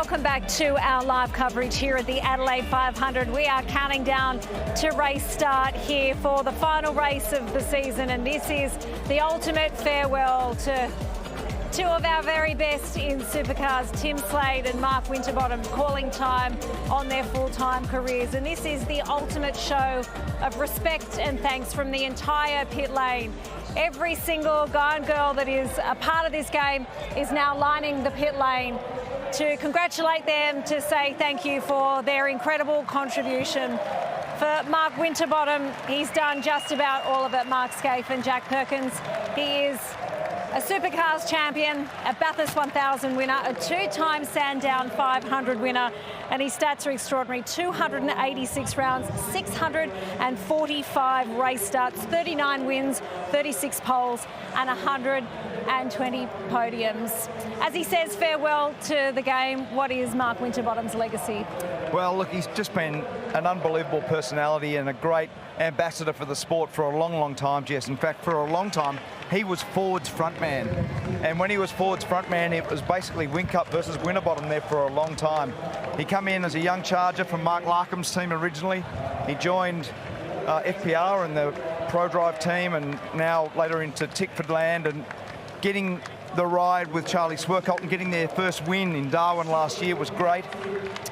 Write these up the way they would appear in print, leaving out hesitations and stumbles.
Welcome back to our live coverage here at the Adelaide 500. We are counting down to race start here for the final race of the season, and this is the ultimate farewell to two of our very best in Supercars, Tim Slade and Mark Winterbottom, calling time on their full-time careers. And this is the ultimate show of respect and thanks from the entire pit lane. Every single guy and girl that is a part of this game is now lining the pit lane to congratulate them, to say thank you for their incredible contribution. For Mark Winterbottom, he's done just about all of it. Mark Scaife and Jack Perkins. He is a Supercars champion, a Bathurst 1000 winner, a two-time Sandown 500 winner, and his stats are extraordinary. 286 rounds, 645 race starts, 39 wins, 36 poles, and 120 podiums. As he says farewell to the game, what is Mark Winterbottom's legacy? Well, look, he's just been an unbelievable personality and a great ambassador for the sport for a long, long time, Jess. In fact, for a long time, he was Ford's frontman. And when he was Ford's frontman, it was basically Whincup versus Winterbottom there for a long time. He came in as a young charger from Mark Larkham's team originally. He joined FPR and the Pro Drive team, and now later into Tickford Land, and getting the ride with Charlie Swerkolt and getting their first win in Darwin last year was great.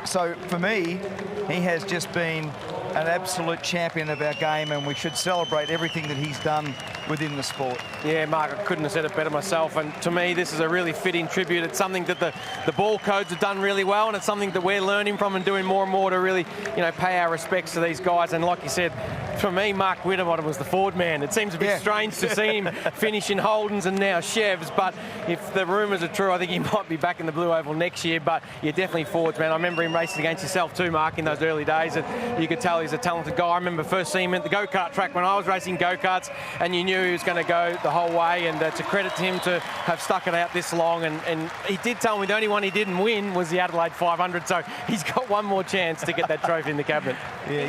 So for me, he has just been an absolute champion of our game, and we should celebrate everything that he's done within the sport. Yeah, Mark, I couldn't have said it better myself, and to me this is a really fitting tribute. It's something that the ball codes have done really well, and it's something that we're learning from and doing more and more to really, pay our respects to these guys. And like you said, for me, Mark Winterbottom was the Ford man. It seems a bit strange to see him finish in Holdens and now Chevs, but if the rumours are true, I think he might be back in the Blue Oval next year. But you're definitely Ford's man. I remember him racing against yourself too, Mark, in those early days, and you could tell he's a talented guy. I remember first seeing him at the go-kart track when I was racing go-karts, and you knew he was going to go the whole way, and it's a credit to him to have stuck it out this long. And he did tell me the only one he didn't win was the Adelaide 500, so he's got one more chance to get that trophy in the cabinet. Yeah,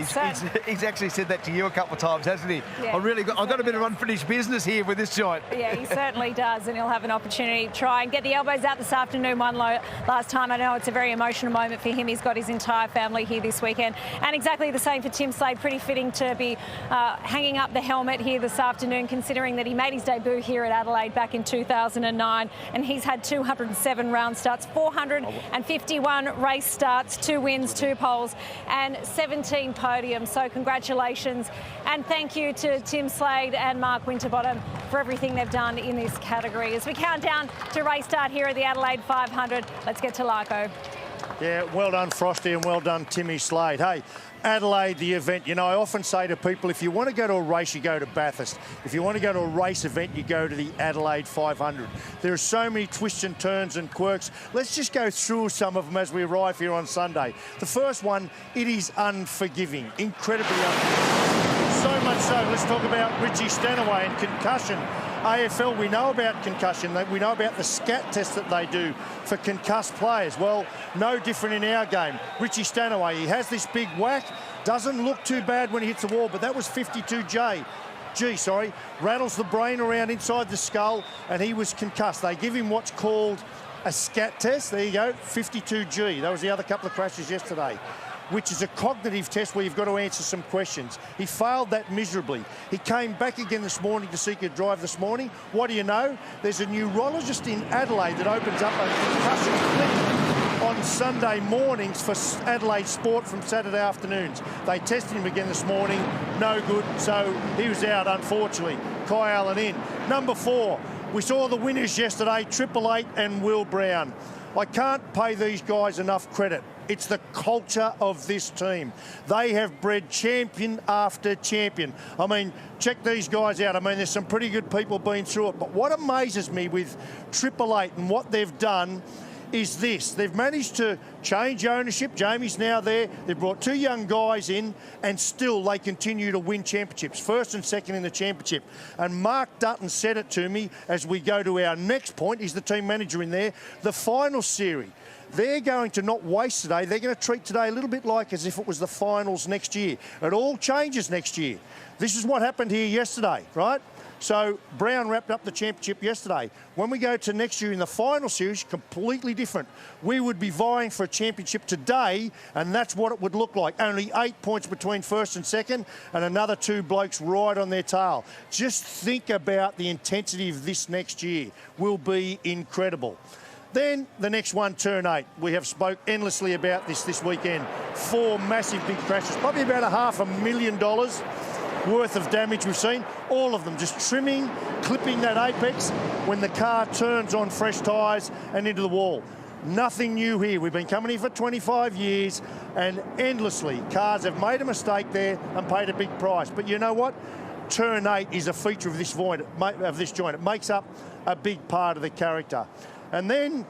he's actually said that to you a couple of times, hasn't he? Yeah. I've got a bit of unfinished business here with this joint. Yeah, he certainly does, and he'll have an opportunity to try and get the elbows out this afternoon. One last time. I know it's a very emotional moment for him. He's got his entire family here this weekend, and exactly the same for Tim Slade. Pretty fitting to be hanging up the helmet here this afternoon, considering that he made his debut here at Adelaide back in 2009, and he's had 207 round starts, 451 race starts, 2 wins, 2 poles, and 17 podiums. So congratulations, and thank you to Tim Slade and Mark Winterbottom for everything they've done in this category. As we count down to race start here at the Adelaide 500, let's get to Larko. Yeah, well done, Frosty, and well done, Timmy Slade. Hey, Adelaide, the event. I often say to people, if you want to go to a race, you go to Bathurst. If you want to go to a race event, you go to the Adelaide 500. There are so many twists and turns and quirks. Let's just go through some of them as we arrive here on Sunday. The first one, it is unforgiving, incredibly unforgiving. So much so, let's talk about Richie Stanaway and concussion. AFL, we know about concussion. We know about the scat test that they do for concussed players. Well, no different in our game. Richie Stanaway, he has this big whack. Doesn't look too bad when he hits the wall, but that was 52G. Rattles the brain around inside the skull, and he was concussed. They give him what's called a scat test. There you go, 52G. That was the other couple of crashes yesterday, which is a cognitive test where you've got to answer some questions. He failed that miserably. He came back again this morning to seek a drive this morning. What do you know? There's a neurologist in Adelaide that opens up a concussion clinic on Sunday mornings for Adelaide Sport from Saturday afternoons. They tested him again this morning. No good, so he was out, unfortunately. Kai Allen in. Number 4, we saw the winners yesterday, 888 and Will Brown. I can't pay these guys enough credit. It's the culture of this team. They have bred champion after champion. I mean, check these guys out. I mean, there's some pretty good people been through it. But what amazes me with 888 and what they've done is this. They've managed to change ownership. Jamie's now there. They've brought 2 young guys in, and still they continue to win championships, first and second in the championship. And Mark Dutton said it to me as we go to our next point. He's the team manager in there. The final series. They're going to not waste today. They're going to treat today a little bit like as if it was the finals next year. It all changes next year. This is what happened here yesterday, right? So Brown wrapped up the championship yesterday. When we go to next year in the final series, completely different. We would be vying for a championship today, and that's what it would look like. Only 8 points between first and second, and another 2 blokes right on their tail. Just think about the intensity of this next year. Will be incredible. Then the next one, turn 8. We have spoke endlessly about this weekend. 4 massive big crashes, probably about $500,000 worth of damage we've seen. All of them just trimming, clipping that apex when the car turns on fresh tyres and into the wall. Nothing new here. We've been coming here for 25 years, and endlessly cars have made a mistake there and paid a big price. But you know what? Turn 8 is a feature of this joint. It makes up a big part of the character. And then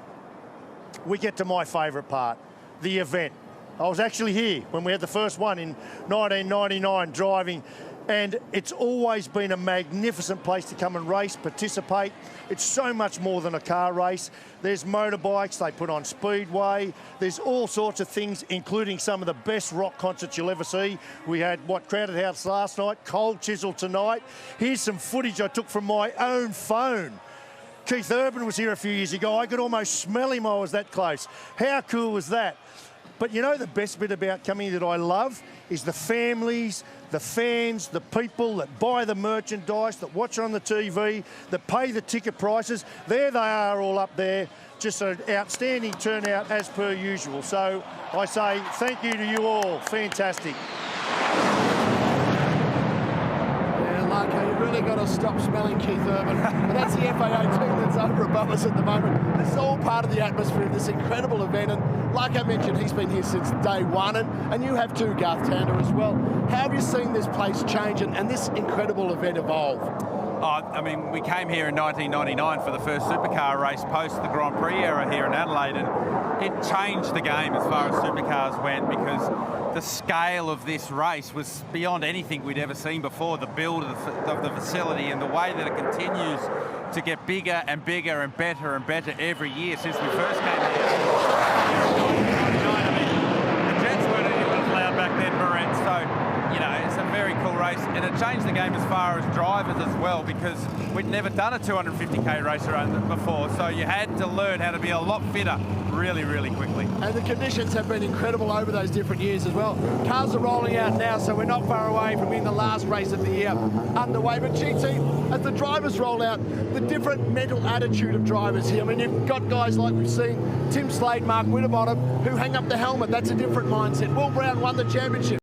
we get to my favourite part, the event. I was actually here when we had the first one in 1999 driving, and it's always been a magnificent place to come and race, participate. It's so much more than a car race. There's motorbikes, they put on speedway. There's all sorts of things, including some of the best rock concerts you'll ever see. We had, Crowded House last night, Cold Chisel tonight. Here's some footage I took from my own phone. Keith Urban was here a few years ago. I could almost smell him, I was that close. How cool was that? But you know the best bit about coming here that I love is the families, the fans, the people that buy the merchandise, that watch on the TV, that pay the ticket prices. There they are all up there. Just an outstanding turnout as per usual. So I say thank you to you all. Fantastic. You've really got to stop smelling Keith Urban. But that's the FAO team that's over above us at the moment. This is all part of the atmosphere of this incredible event. And like I mentioned, he's been here since day one. And you have too, Garth Tander, as well. How have you seen this place change and this incredible event evolve? I mean, we came here in 1999 for the first supercar race post the Grand Prix era here in Adelaide, and it changed the game as far as supercars went, because the scale of this race was beyond anything we'd ever seen before. The build of the facility and the way that it continues to get bigger and bigger and better every year since we first came here. I mean, the jets weren't even allowed back then, Brent, so you know, it's a very cool race, and it changed the game as far as drivers as well, because we'd never done a 250k race around before, so you had to learn how to be a lot fitter really, really quickly. And the conditions have been incredible over those different years as well. Cars are rolling out now, so we're not far away from being the last race of the year underway. But GT, as the drivers roll out, the different mental attitude of drivers here. I mean, you've got guys like we've seen, Tim Slade, Mark Winterbottom, who hang up the helmet. That's a different mindset. Will Brown won the championship.